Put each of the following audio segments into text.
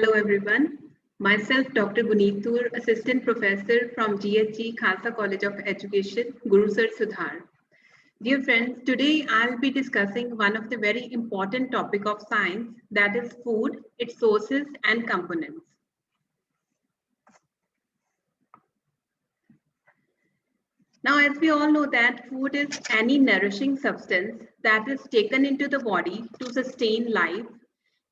Hello everyone. Myself Dr. Guneetur, Assistant Professor from GHG Khalsa College of Education, Guru Sir Sudhar. Dear friends, today I'll be discussing one of the very important topic of science, that is food, its sources and components. Now, as we all know that food is any nourishing substance that is taken into the body to sustain life.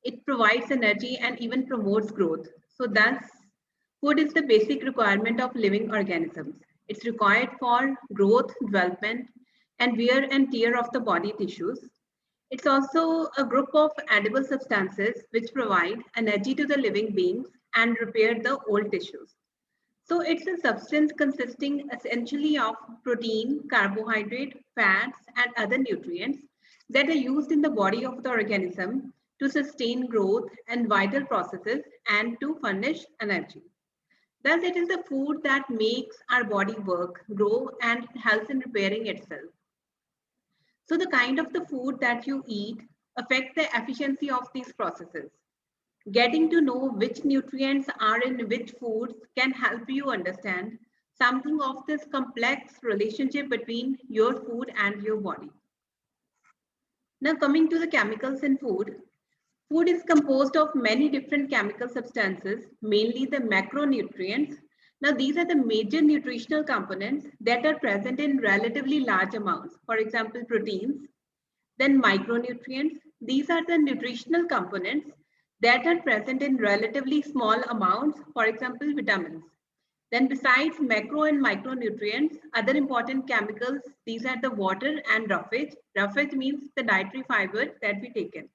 It provides energy and even promotes growth. So thus, food is the basic requirement of living organisms. It's required for growth, development, and wear and tear of the body tissues. It's also a group of edible substances which provide energy to the living beings and repair the old tissues. So it's a substance consisting essentially of protein, carbohydrate, fats, and other nutrients that are used in the body of the organism to sustain growth and vital processes and to furnish energy. Thus, it is the food that makes our body work, grow, and helps in repairing itself. So the kind of the food that you eat affects the efficiency of these processes. Getting to know which nutrients are in which foods can help you understand something of this complex relationship between your food and your body. Now, coming to the chemicals in food, food is composed of many different chemical substances, mainly the macronutrients. Now, these are the major nutritional components that are present in relatively large amounts. For example, proteins. Then micronutrients. These are the nutritional components that are present in relatively small amounts, for example, vitamins. Then besides macro and micronutrients, other important chemicals, these are the water and roughage. Roughage means the dietary fiber that we take in.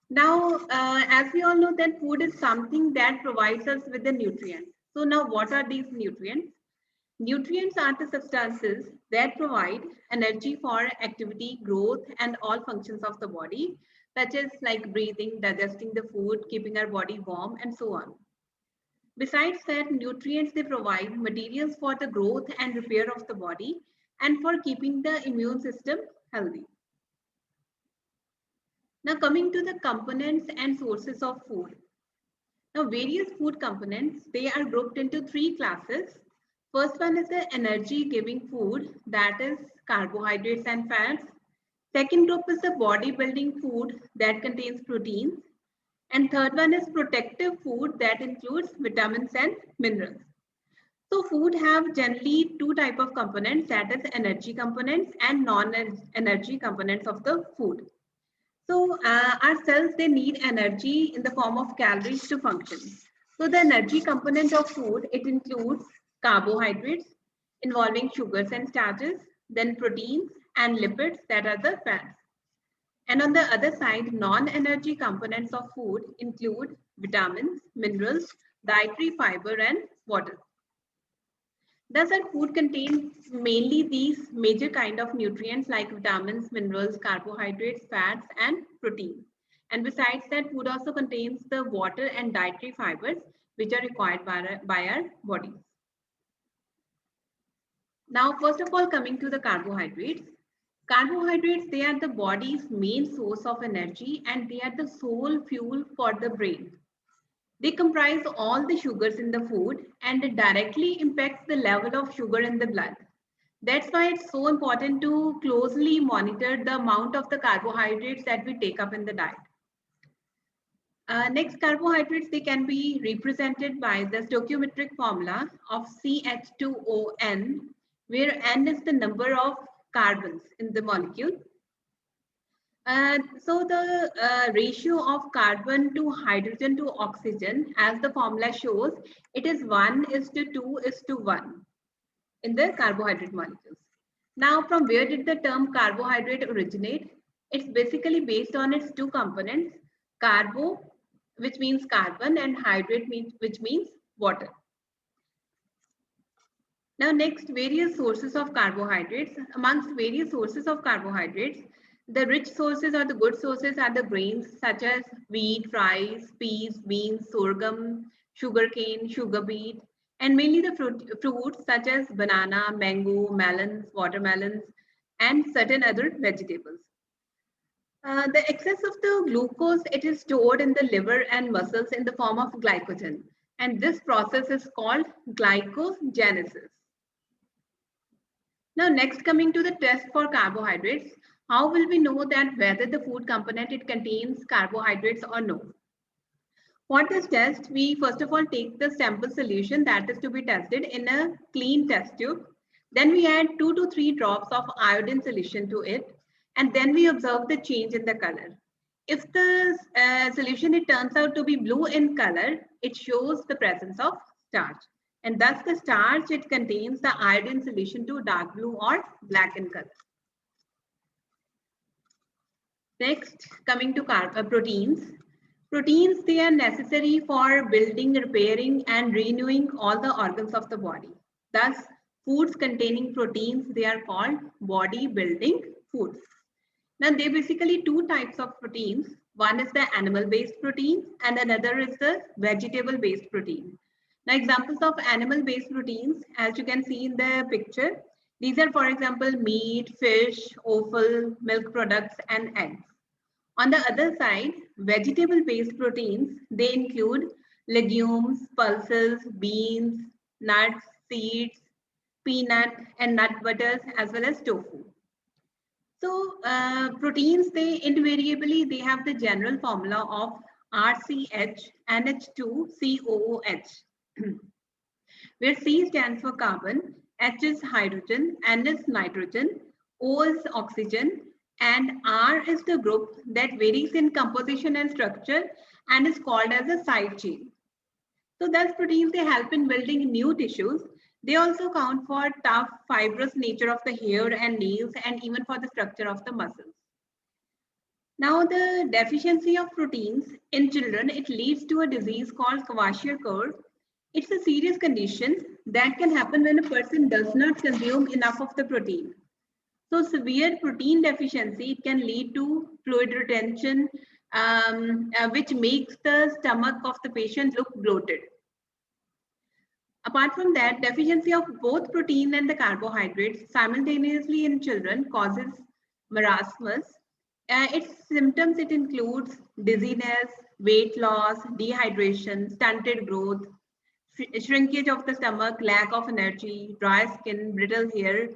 Now, as we all know that food is something that provides us with the nutrients. So now what are these nutrients? Nutrients are the substances that provide energy for activity, growth, and all functions of the body, such as like breathing, digesting the food, keeping our body warm, and so on. Besides that, nutrients, they provide materials for the growth and repair of the body and for keeping the immune system healthy. Now coming to the components and sources of food. Now various food components, they are grouped into three classes. First one is the energy giving food, that is carbohydrates and fats. Second group is the body building food that contains proteins. And third one is protective food that includes vitamins and minerals. So food have generally two type of components, that is energy components and non-energy components of the food. So our cells, they need energy in the form of calories to function. So the energy component of food, it includes carbohydrates involving sugars and starches, then proteins and lipids, that are the fats. And on the other side, non-energy components of food include vitamins, minerals, dietary fiber, and water. Thus, our food contains mainly these major kind of nutrients like vitamins, minerals, carbohydrates, fats, and protein. And besides that, food also contains the water and dietary fibers which are required by our bodies. Now, first of all, coming to the carbohydrates. Carbohydrates, they are the body's main source of energy and they are the sole fuel for the brain. They comprise all the sugars in the food and it directly impacts the level of sugar in the blood. That's why it's so important to closely monitor the amount of the carbohydrates that we take up in the diet. Next, carbohydrates, they can be represented by the stoichiometric formula of CH2ON, where N is the number of carbons in the molecule. So the ratio of carbon to hydrogen to oxygen, as the formula shows, it is 1:2:1 in the carbohydrate molecules. Now, from where did the term carbohydrate originate? It's basically based on its two components, carbo, which means carbon, and hydrate, which means water. Now, next, various sources of carbohydrates. Amongst various sources of carbohydrates, the rich sources or the good sources are the grains such as wheat, rice, peas, beans, sorghum, sugarcane, sugar beet, and mainly the fruits such as banana, mango, melons, watermelons, and certain other vegetables. The excess of the glucose, it is stored in the liver and muscles in the form of glycogen. And this process is called glycogenesis. Now, next coming to the test for carbohydrates, how will we know that whether the food component it contains carbohydrates or no? For this test, we first of all take the sample solution that is to be tested in a clean test tube. Then we add 2 to 3 drops of iodine solution to it, and then we observe the change in the color. If the solution it turns out to be blue in color, it shows the presence of starch. And thus the starch, it contains the iodine solution to dark blue or black in color. Next, coming to proteins. Proteins, they are necessary for building, repairing, and renewing all the organs of the body. Thus, foods containing proteins, they are called body building foods. Now, there are basically two types of proteins. One is the animal-based protein and another is the vegetable-based protein. Now, examples of animal-based proteins, as you can see in the picture, these are, for example, meat, fish, offal, milk products, and eggs. On the other side, vegetable-based proteins, they include legumes, pulses, beans, nuts, seeds, peanut and nut butters, as well as tofu. So proteins, they invariably, they have the general formula of RCH, NH2, COOH, where C stands for carbon, H is hydrogen, N is nitrogen, O is oxygen, and R is the group that varies in composition and structure and is called as a side chain. So thus proteins, they help in building new tissues. They also count for tough, fibrous nature of the hair and nails and even for the structure of the muscles. Now the deficiency of proteins in children, it leads to a disease called Kwashiorkor. It's a serious condition that can happen when a person does not consume enough of the protein. So severe protein deficiency can lead to fluid retention, which makes the stomach of the patient look bloated. Apart from that, deficiency of both protein and the carbohydrates simultaneously in children causes marasmus. Its symptoms, it includes dizziness, weight loss, dehydration, stunted growth, shrinkage of the stomach, lack of energy, dry skin, brittle hair,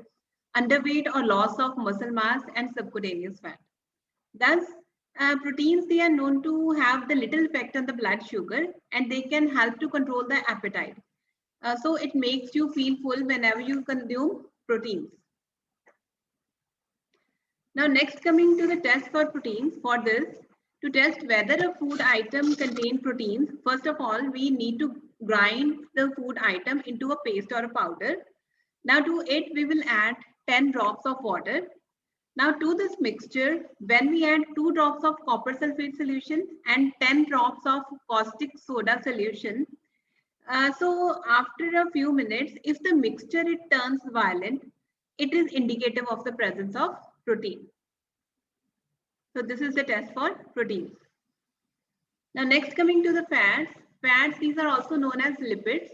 underweight or loss of muscle mass, and subcutaneous fat. Thus, proteins, they are known to have the little effect on the blood sugar and they can help to control the appetite. So it makes you feel full whenever you consume proteins. Now next coming to the test for proteins. For this, to test whether a food item contains proteins, first of all, we need to grind the food item into a paste or a powder. Now to it, we will add 10 drops of water. Now to this mixture, when we add 2 drops of copper sulfate solution and 10 drops of caustic soda solution, so after a few minutes, if the mixture it turns violet, it is indicative of the presence of protein. So this is the test for proteins. Now next coming to the fats. Fats, these are also known as lipids.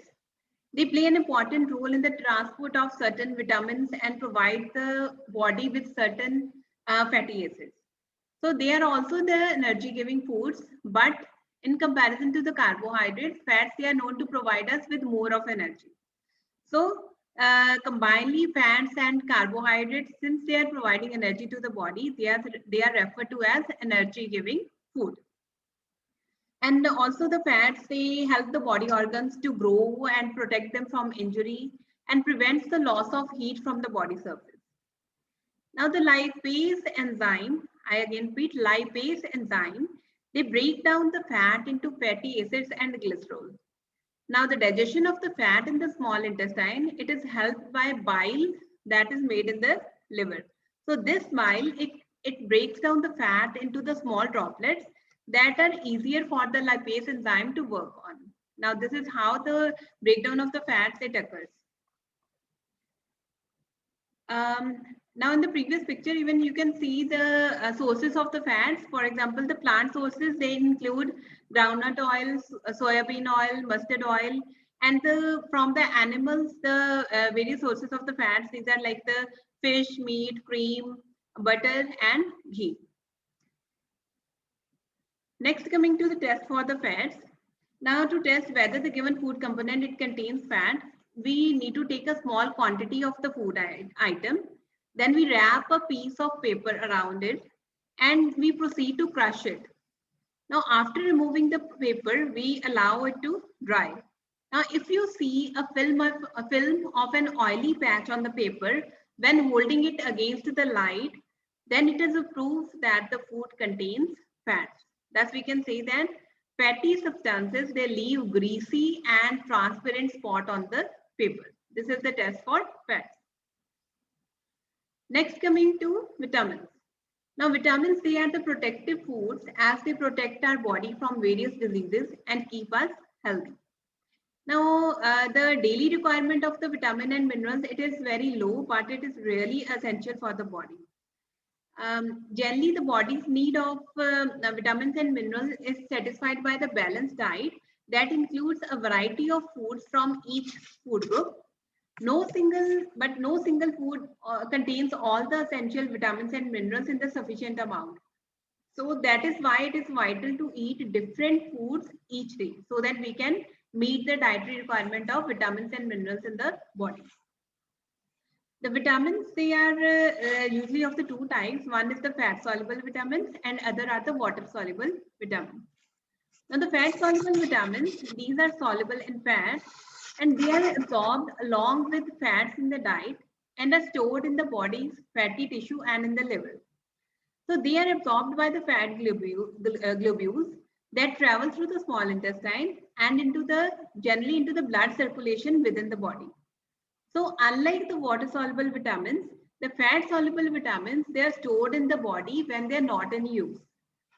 They play an important role in the transport of certain vitamins and provide the body with certain fatty acids. So they are also the energy giving foods, but in comparison to the carbohydrates, fats, they are known to provide us with more of energy. So combinedly, fats and carbohydrates, since they are providing energy to the body, they are referred to as energy giving food. And also the fats, they help the body organs to grow and protect them from injury and prevents the loss of heat from the body surface. Now the lipase enzyme, I again repeat, lipase enzyme, they break down the fat into fatty acids and glycerol. Now the digestion of the fat in the small intestine, it is helped by bile that is made in the liver. So this bile, it breaks down the fat into the small droplets that are easier for the lipase enzyme to work on. Now this is how the breakdown of the fats it occurs. Now in the previous picture, even you can see the sources of the fats. For example, the plant sources, they include groundnut oil, soybean oil, mustard oil, and from the animals, the various sources of the fats, these are like the fish, meat, cream, butter, and ghee. Next, coming to the test for the fats. Now, to test whether the given food component it contains fat, we need to take a small quantity of the food item. Then we wrap a piece of paper around it and we proceed to crush it. Now, after removing the paper, we allow it to dry. Now, if you see a film of an oily patch on the paper, when holding it against the light, then it is a proof that the food contains fats. Thus, we can say that fatty substances, they leave greasy and transparent spot on the paper. This is the test for fats. Next, coming to vitamins. Now, vitamins, they are the protective foods as they protect our body from various diseases and keep us healthy. Now, the daily requirement of the vitamin and minerals, it is very low, but it is really essential for the body. Generally, the body's need of vitamins and minerals is satisfied by the balanced diet that includes a variety of foods from each food group. No single food contains all the essential vitamins and minerals in the sufficient amount. So that is why it is vital to eat different foods each day so that we can meet the dietary requirement of vitamins and minerals in the body. The vitamins, they are usually of the two types. One is the fat soluble vitamins and other are the water soluble vitamins. Now the fat soluble vitamins, these are soluble in fat and they are absorbed along with fats in the diet and are stored in the body's fatty tissue and in the liver. So they are absorbed by the fat globules that travel through the small intestine and generally into the blood circulation within the body. So unlike the water soluble vitamins, the fat soluble vitamins, they are stored in the body when they are not in use.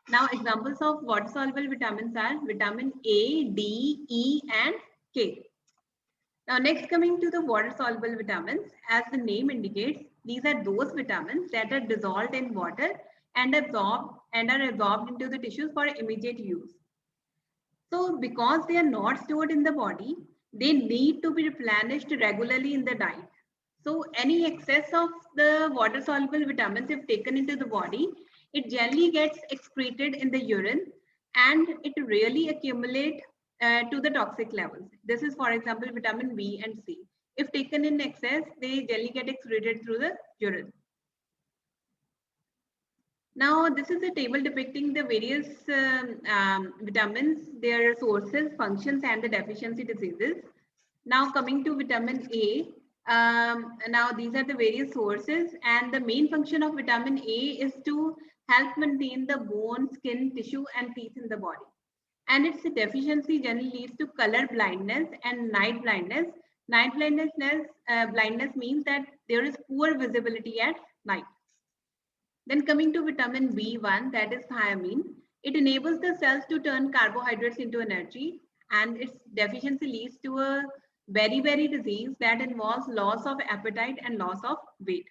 Now examples of water soluble vitamins are vitamin A, D, E and K. Now next, coming to the water soluble vitamins, as the name indicates, these are those vitamins that are dissolved in water and are absorbed into the tissues for immediate use. So because they are not stored in the body, they need to be replenished regularly in the diet. So any excess of the water soluble vitamins, if taken into the body, it generally gets excreted in the urine and it really accumulates to the toxic levels. This is, for example, vitamin B and C. If taken in excess, they generally get excreted through the urine. Now, this is a table depicting the various vitamins, their sources, functions, and the deficiency diseases. Now, coming to vitamin A, now these are the various sources, and the main function of vitamin A is to help maintain the bone, skin, tissue, and teeth in the body. And its deficiency generally leads to color blindness and night blindness. Night blindness means that there is poor visibility at night. Then coming to vitamin B1, that is thiamine, it enables the cells to turn carbohydrates into energy, and its deficiency leads to a beriberi disease that involves loss of appetite and loss of weight.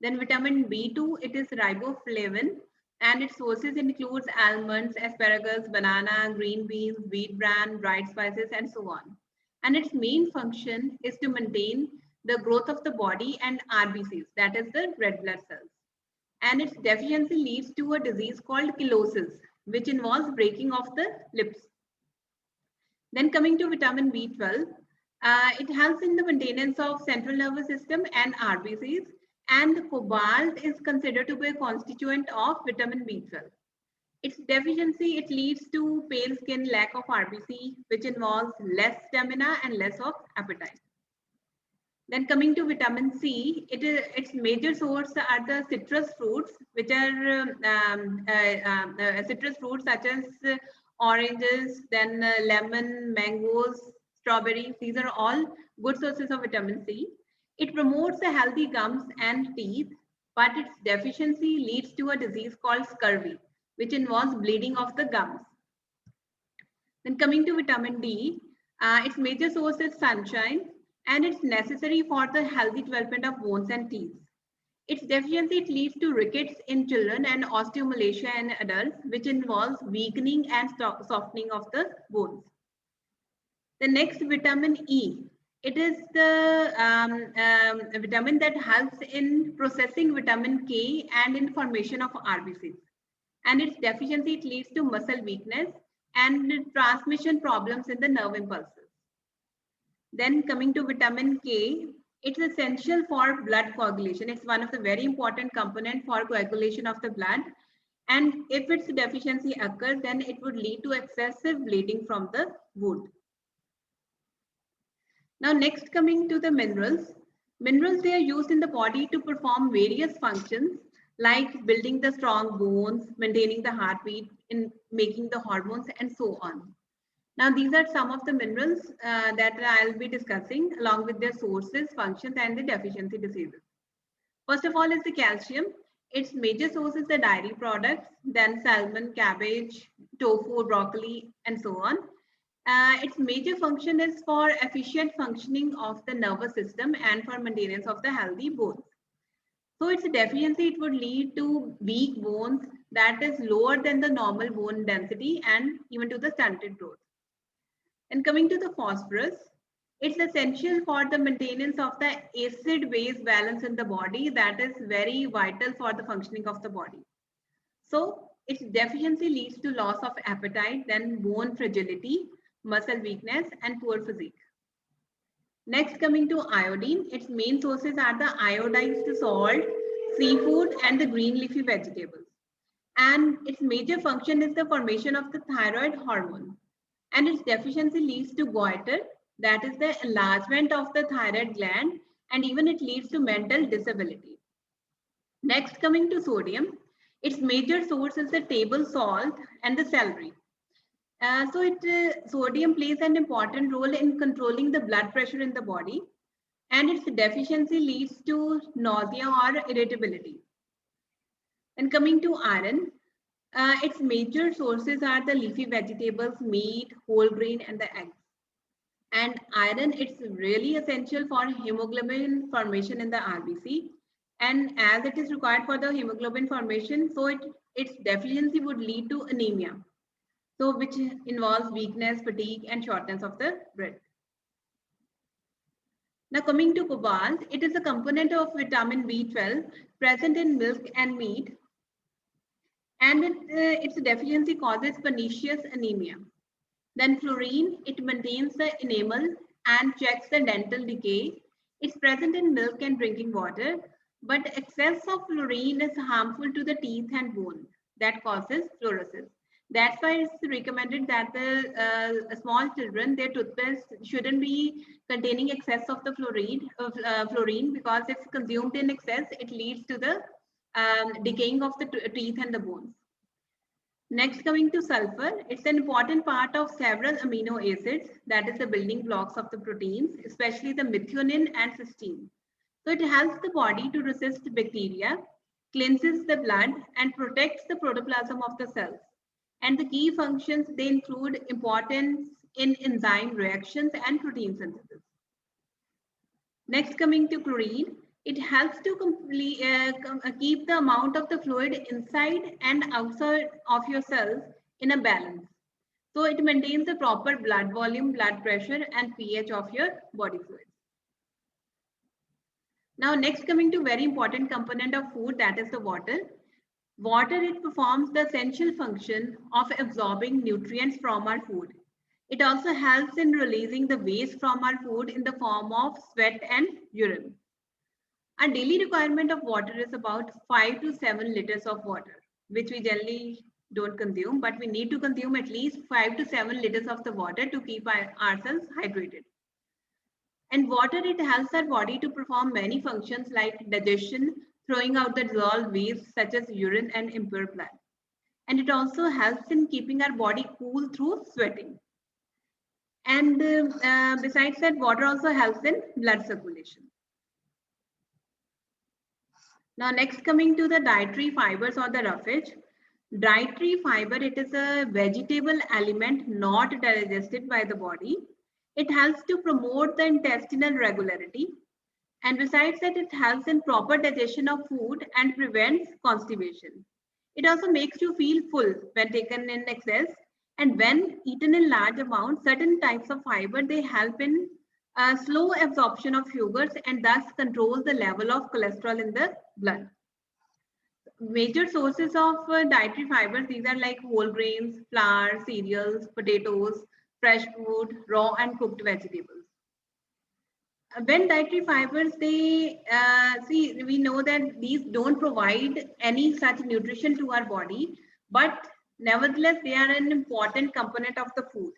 Then vitamin B2, it is riboflavin, and its sources includes almonds, asparagus, banana, green beans, wheat bran, dried spices, and so on. And its main function is to maintain the growth of the body and RBCs, that is the red blood cells. And its deficiency leads to a disease called cheilosis, which involves breaking of the lips. Then coming to vitamin B12, it helps in the maintenance of central nervous system and RBCs, and cobalt is considered to be a constituent of vitamin B12. Its deficiency, it leads to pale skin, lack of RBC, which involves less stamina and less of appetite. Then coming to vitamin C, its major source are the citrus fruits, which are citrus fruits such as oranges, then lemon, mangoes, strawberries. These are all good sources of vitamin C. It promotes the healthy gums and teeth, but its deficiency leads to a disease called scurvy, which involves bleeding of the gums. Then coming to vitamin D, its major source is sunshine, and it's necessary for the healthy development of bones and teeth. Its deficiency, it leads to rickets in children and osteomalacia in adults, which involves weakening and softening of the bones. The next, vitamin E. It is the vitamin that helps in processing vitamin K and in formation of RBCs. and its deficiency, it leads to muscle weakness and transmission problems in the nerve impulses. Then coming to vitamin K, it's essential for blood coagulation. It's one of the very important component for coagulation of the blood. And if its deficiency occurs, then it would lead to excessive bleeding from the wound. Now next, coming to the minerals. Minerals, they are used in the body to perform various functions like building the strong bones, maintaining the heartbeat, in making the hormones, and so on. Now these are some of the minerals that I'll be discussing along with their sources, functions, and the deficiency diseases. First of all is the calcium. Its major source is the dairy products, then salmon, cabbage, tofu, broccoli, and so on. Its major function is for efficient functioning of the nervous system and for maintenance of the healthy bones. So its deficiency, it would lead to weak bones, that is lower than the normal bone density, and even to the stunted growth. And coming to the phosphorus, it's essential for the maintenance of the acid-base balance in the body, that is very vital for the functioning of the body. So its deficiency leads to loss of appetite, then bone fragility, muscle weakness, and poor physique. Next, coming to iodine, its main sources are the iodized salt, seafood, and the green leafy vegetables. And its major function is the formation of the thyroid hormone. And its deficiency leads to goiter, that is the enlargement of the thyroid gland, and even it leads to mental disability. Next, coming to sodium, its major source is the table salt and the celery. Sodium plays an important role in controlling the blood pressure in the body, and its deficiency leads to nausea or irritability. And coming to iron, its major sources are the leafy vegetables, meat, whole grain, and the eggs. And iron, it's really essential for hemoglobin formation in the RBC. And as it is required for the hemoglobin formation, so its deficiency would lead to anemia. So which involves weakness, fatigue, and shortness of the breath. Now coming to cobalt, it is a component of vitamin B12 present in milk and meat, and its deficiency causes pernicious anemia. Then fluorine, it maintains the enamel and checks the dental decay. It's present in milk and drinking water, but excess of fluorine is harmful to the teeth and bone. That causes fluorosis. That's why it's recommended that the small children, their toothpaste shouldn't be containing excess of the fluorine, because if consumed in excess, it leads to the decaying of the teeth and the bones. Next, coming to sulfur, it's an important part of several amino acids, that is the building blocks of the proteins, especially the methionine and cysteine. So it helps the body to resist bacteria, cleanses the blood, and protects the protoplasm of the cells. And the key functions, they include importance in enzyme reactions and protein synthesis. Next, coming to chlorine, it helps to keep the amount of the fluid inside and outside of your cells in a balance. So it maintains the proper blood volume, blood pressure, and pH of your body fluids. Now next, coming to very important component of food, that is the water. Water, it performs the essential function of absorbing nutrients from our food. It also helps in releasing the waste from our food in the form of sweat and urine. Our daily requirement of water is about 5 to 7 liters of water, which we generally don't consume, but we need to consume at least 5 to 7 liters of the water to keep ourselves hydrated. And water, it helps our body to perform many functions like digestion, throwing out the dissolved waste such as urine and impure blood. And it also helps in keeping our body cool through sweating. And besides that, water also helps in blood circulation. Now next, coming to the dietary fibers or the roughage. Dietary fiber, it is a vegetable element not digested by the body. It helps to promote the intestinal regularity. And besides that, it helps in proper digestion of food and prevents constipation. It also makes you feel full when taken in excess. And when eaten in large amounts, certain types of fiber, they help in slow absorption of sugars and thus control the level of cholesterol in the blood. Major sources of dietary fibers, these are like whole grains, flour, cereals, potatoes, fresh food, raw and cooked vegetables. When dietary fibers, they see, we know that these don't provide any such nutrition to our body, but nevertheless, they are an important component of the food.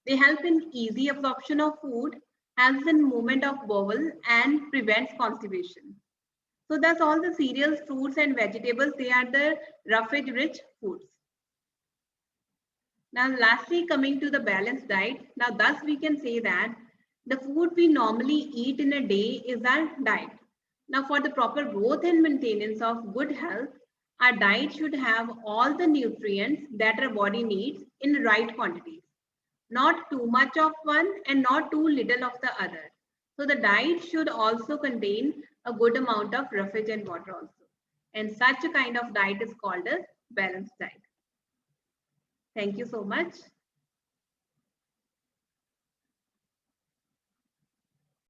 They help in easy absorption of food, helps in movement of bowel, and prevents constipation. So that's all the cereals, fruits, and vegetables. They are the roughage-rich foods. Now, lastly, coming to the balanced diet. Now, thus we can say that the food we normally eat in a day is our diet. Now, for the proper growth and maintenance of good health, our diet should have all the nutrients that our body needs in right quantities. Not too much of one and not too little of the other. So the diet should also contain a good amount of roughage and water also. And such a kind of diet is called a balanced diet. Thank you so much.